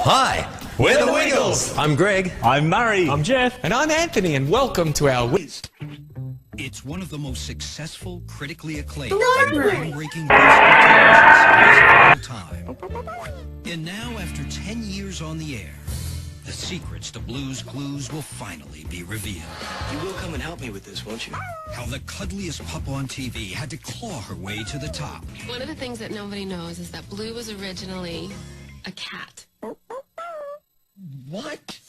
Hi, we're the Wiggles. I'm Greg. I'm Murray. I'm Jeff. And I'm Anthony, and welcome to our It's one of the most successful, critically acclaimed, and groundbreaking television series of all time. And now, after 10 years on the air, the secrets to Blue's Clues will finally be revealed. You will come and help me with this, won't you? How the cuddliest pup on TV had to claw her way to the top. One of the things that nobody knows is that Blue was originally a cat. What?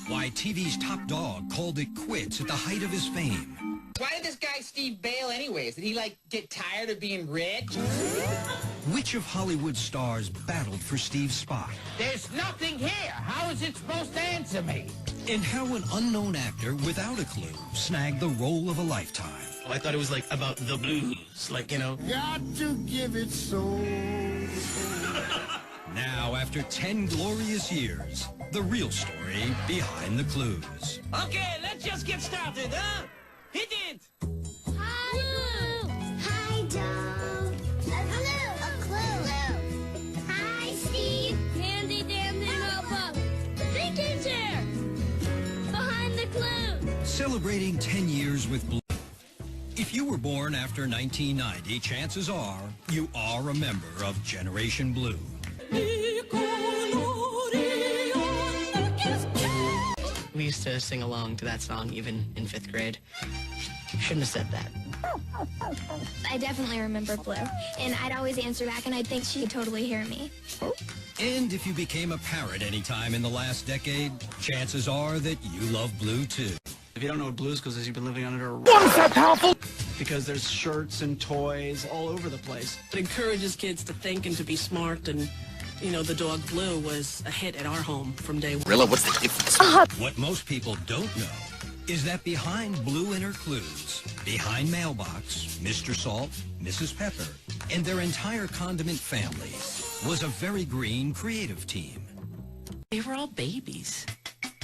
Why TV's top dog called it quits at the height of his fame. Why did this guy Steve bail anyways? Did he, like, get tired of being rich? Which of Hollywood's stars battled for Steve's spot? There's nothing here. How is it supposed to answer me? And how an unknown actor without a clue snagged the role of a lifetime. Oh, I thought it was like about the blues, like, you know. Got to give it so. Now, after 10 glorious years, the real story behind the clues. Okay, let's just get started, huh? Hit it! Hi, Blue. Hi, Dog. A clue. Hi, Steve. Handy dandy notebook. Thinking chair. Behind the clue. Celebrating 10 years with Blue. If you were born after 1990, chances are you are a member of Generation Blue. We used to sing along to that song even in 5th grade. Shouldn't have said that. I definitely remember Blue, and I'd always answer back, and I'd think she'd totally hear me. And if you became a parrot anytime in the last decade, chances are that you love Blue too. If you don't know what Blue's Clues is, you've been living under a rock. What is that powerful? Because there's shirts and toys all over the place. It encourages kids to think and to be smart, and, you know, the dog Blue was a hit at our home from day one. Rilla, what's the difference? What most people don't know is that behind Blue and her clues, behind Mailbox, Mr. Salt, Mrs. Pepper, and their entire condiment family was a very green creative team. They were all babies.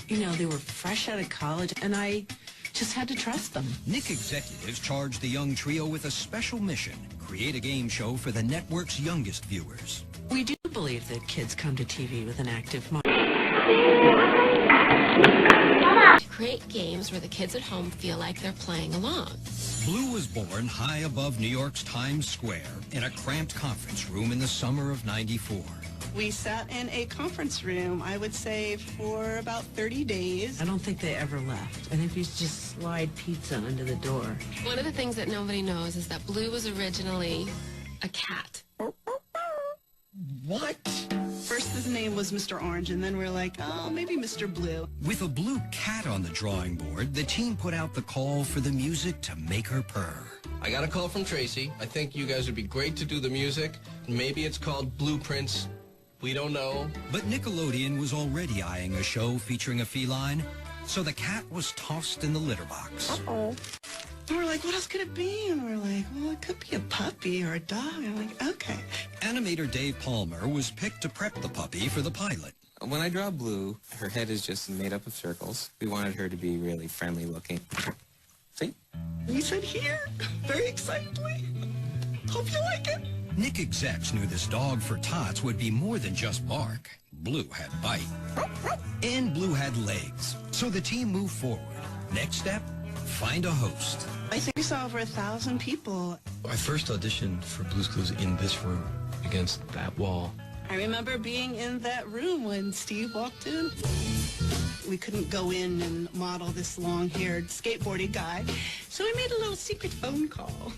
You know, they were fresh out of college, and I just had to trust them. Nick executives charged the young trio with a special mission: create a game show for the network's youngest viewers. We do believe that kids come to TV with an active mind. To create games where the kids at home feel like they're playing along. Blue was born high above New York's Times Square in a cramped conference room in the summer of '94. We sat in a conference room, I would say, for about 30 days. I don't think they ever left. I think we used to just slide pizza under the door. One of the things that nobody knows is that Blue was originally a cat. What? First his name was Mr. Orange, and then we're like, oh, maybe Mr. Blue. With a blue cat on the drawing board, the team put out the call for the music to make her purr. I got a call from Tracy. I think you guys would be great to do the music. Maybe it's called Blueprints. We don't know. But Nickelodeon was already eyeing a show featuring a feline, so the cat was tossed in the litter box. Uh-oh. And we're like, what else could it be? And we're like, well, it could be a puppy or a dog. And I'm like, okay. Animator Dave Palmer was picked to prep the puppy for the pilot. When I draw Blue, her head is just made up of circles. We wanted her to be really friendly looking. See? We said here, very excitedly. Hope you like it. Nick execs knew this dog for tots would be more than just bark. Blue had bite. And Blue had legs. So the team moved forward. Next step, find a host. I think we saw over 1,000 people. I first auditioned for Blue's Clues in this room against that wall. I remember being in that room when Steve walked in. We couldn't go in and model this long-haired skateboarding guy, so we made a little secret phone call.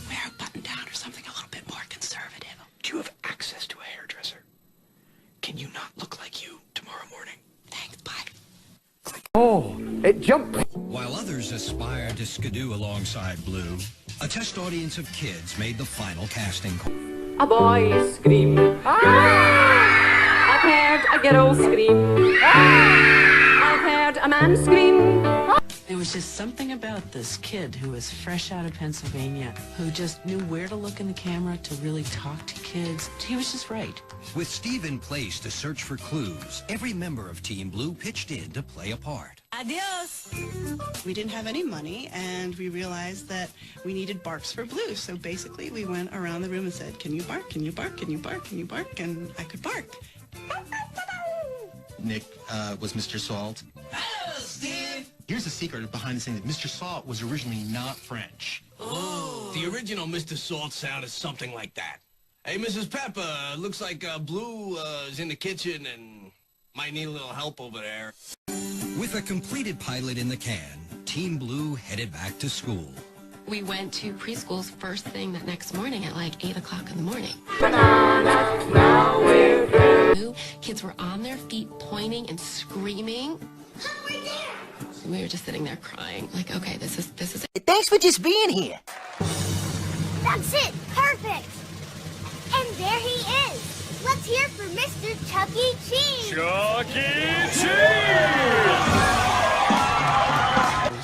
Wear a button down or something a little bit more conservative. Do you have access to a hairdresser? Can you not look like you tomorrow morning? Thanks, bye. Oh, it jumped. While others aspired to skidoo alongside Blue, a test audience of kids made the final casting call. A boy screamed. Ah! I've heard a girl scream. Ah! I've heard a man scream. There was just something about this kid who was fresh out of Pennsylvania, who just knew where to look in the camera to really talk to kids. He was just right. With Steve in place to search for clues, every member of Team Blue pitched in to play a part. Adios! We didn't have any money, and we realized that we needed barks for Blue. So basically, we went around the room and said, can you bark? Can you bark? Can you bark? Can you bark? And I could bark. Nick was Mr. Salt. Hello, Steve. Here's the secret behind the scenes. Mr. Salt was originally not French. Oh. The original Mr. Salt sound is something like that. Hey, Mrs. Pepper, looks like Blue is in the kitchen and might need a little help over there. With a completed pilot in the can, Team Blue headed back to school. We went to preschool's first thing that next morning at like 8 o'clock in the morning. Now we're through. Kids were on their feet pointing and screaming. We were just sitting there crying, like, okay, this is it. Thanks for just being here. That's it. Perfect. And there he is. Let's hear from Mr. Chuck E. Cheese. Chuck E.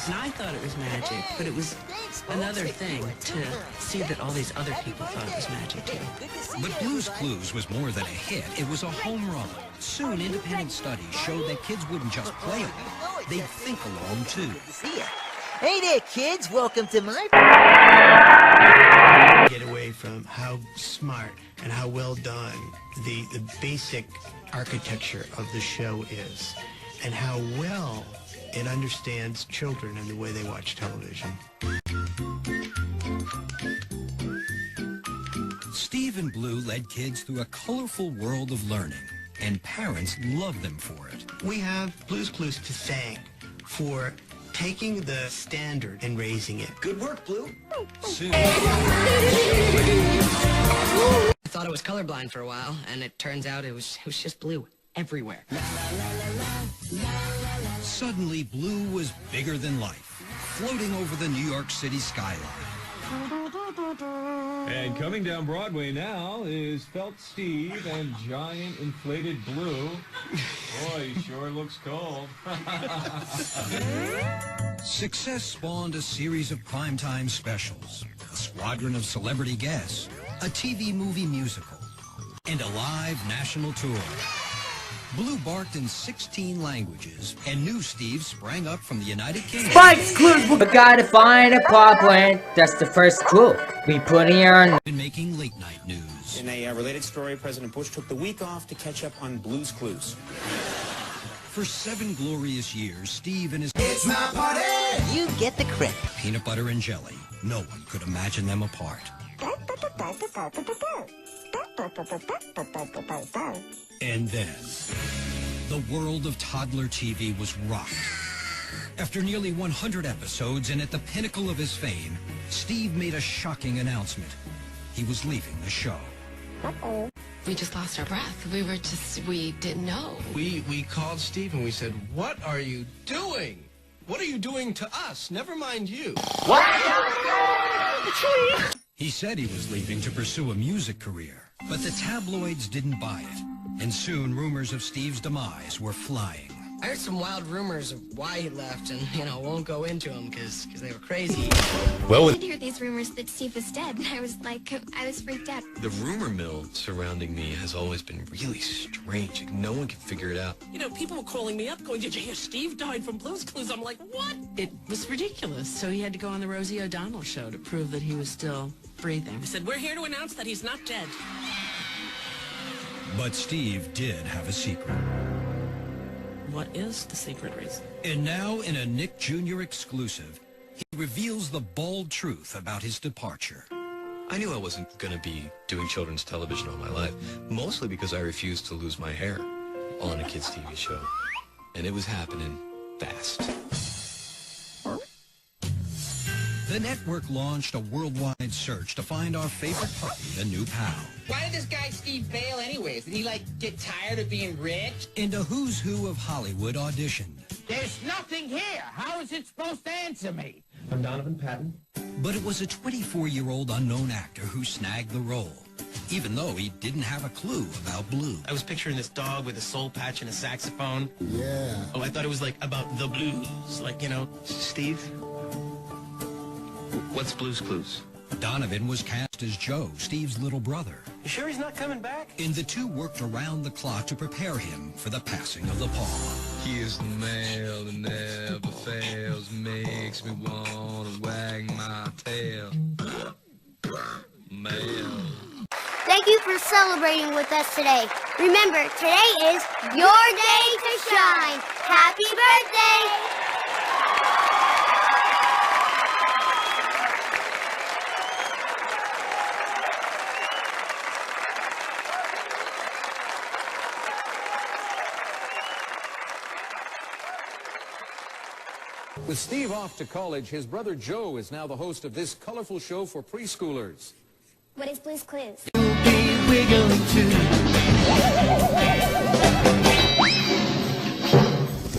And I thought it was magic, but it was another thing to see that all these other people thought it was magic too. But Blue's Clues was more than a hit. It was a home run. Soon, independent studies showed that kids wouldn't just play along, they'd think along too. Hey there, kids. Welcome to my... Get away from how smart and how well done the basic architecture of the show is, and how well it understands children and the way they watch television. Steve and Blue led kids through a colorful world of learning, and parents loved them for it. We have Blue's Clues to thank for taking the standard and raising it. Good work, Blue. Soon, I thought I was colorblind for a while, and it turns out it was just blue everywhere. suddenly Blue was bigger than life, floating over the New York City skyline. And coming down Broadway now is Felt Steve and Giant Inflated Blue. Boy, he sure looks cold. Success spawned a series of primetime specials, a squadron of celebrity guests, a TV movie musical, and a live national tour. Blue barked in 16 languages, and new Steve sprang up from the United Kingdom. Spike's Clues! We gotta find a plot point. That's the first clue. We put here on... Been making late night news. In a related story, President Bush took the week off to catch up on Blue's Clues. For 7 glorious years, Steve and his... It's my party! You get the credit. Peanut butter and jelly. No one could imagine them apart. And then, the world of toddler TV was rocked. After nearly 100 episodes and at the pinnacle of his fame, Steve made a shocking announcement. He was leaving the show. Uh-oh. We just lost our breath. We didn't know. We called Steve and we said, "What are you doing? What are you doing to us? Never mind you." What? He said he was leaving to pursue a music career, but the tabloids didn't buy it. And soon rumors of Steve's demise were flying. I heard some wild rumors of why he left, and, won't go into them because they were crazy. Well, I did hear these rumors that Steve was dead, and I was freaked out. The rumor mill surrounding me has always been really strange. Like, no one can figure it out. People were calling me up going, "Did you hear Steve died from Blue's Clues?" I'm like, what? It was ridiculous. So he had to go on the Rosie O'Donnell show to prove that he was still breathing. He said, "We're here to announce that he's not dead." But Steve did have a secret. What is the secret reason? And now, in a Nick Jr. exclusive, he reveals the bald truth about his departure. I knew I wasn't going to be doing children's television all my life, mostly because I refused to lose my hair on a kid's TV show. And it was happening fast. The network launched a worldwide search to find our favorite puppy a new pal. Why did this guy Steve bail anyways? Did he, get tired of being rich? And a who's who of Hollywood auditioned. There's nothing here. How is it supposed to answer me? I'm Donovan Patton. But it was a 24-year-old unknown actor who snagged the role, even though he didn't have a clue about Blue. I was picturing this dog with a soul patch and a saxophone. Yeah. Oh, I thought it was about the blues. Steve? What's Blue's Clues? Donovan was cast as Joe, Steve's little brother. You sure he's not coming back? And the two worked around the clock to prepare him for the passing of the paw. He is the male that never fails, makes me wanna wag my tail. Male. Thank Thank you for celebrating with us today. Remember, today is your day to shine. Happy birthday! With Steve off to college, his brother Joe is now the host of this colorful show for preschoolers. What is Blue's Clues?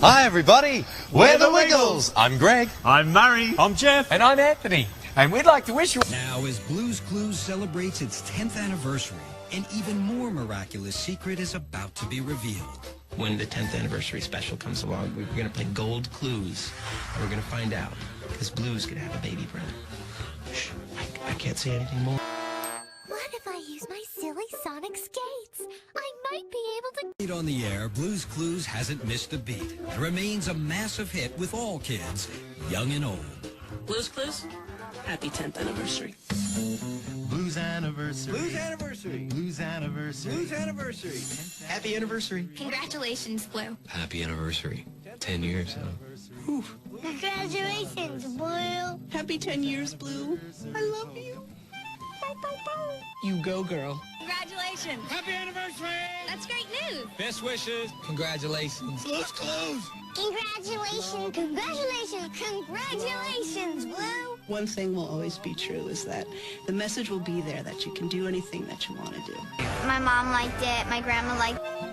Hi, everybody. We're the Wiggles. I'm Greg. I'm Murray. I'm Jeff. And I'm Anthony. And we'd like to wish you... Now, as Blue's Clues celebrates its 10th anniversary, an even more miraculous secret is about to be revealed. When the 10th anniversary special comes along, we're going to play Gold Clues. And we're going to find out, because Blue's going to have a baby brother. Shh, I can't say anything more. What if I use my silly Sonic skates? I might be able to... On the air, Blue's Clues hasn't missed a beat. It remains a massive hit with all kids, young and old. Blue's Clues? Happy 10th anniversary. Blues anniversary. Blues anniversary. Blues anniversary. Blues anniversary. Happy anniversary. Congratulations, Blue. Happy anniversary. 10 years, huh? Congratulations, Blue. Happy 10 years, Blue. I love you. You go, girl. Congratulations. Happy anniversary. That's great news. Best wishes. Congratulations. Blues Clues. Congratulations. Congratulations. Congratulations, Blue. One thing will always be true is that the message will be there that you can do anything that you want to do. My mom liked it. My grandma liked it.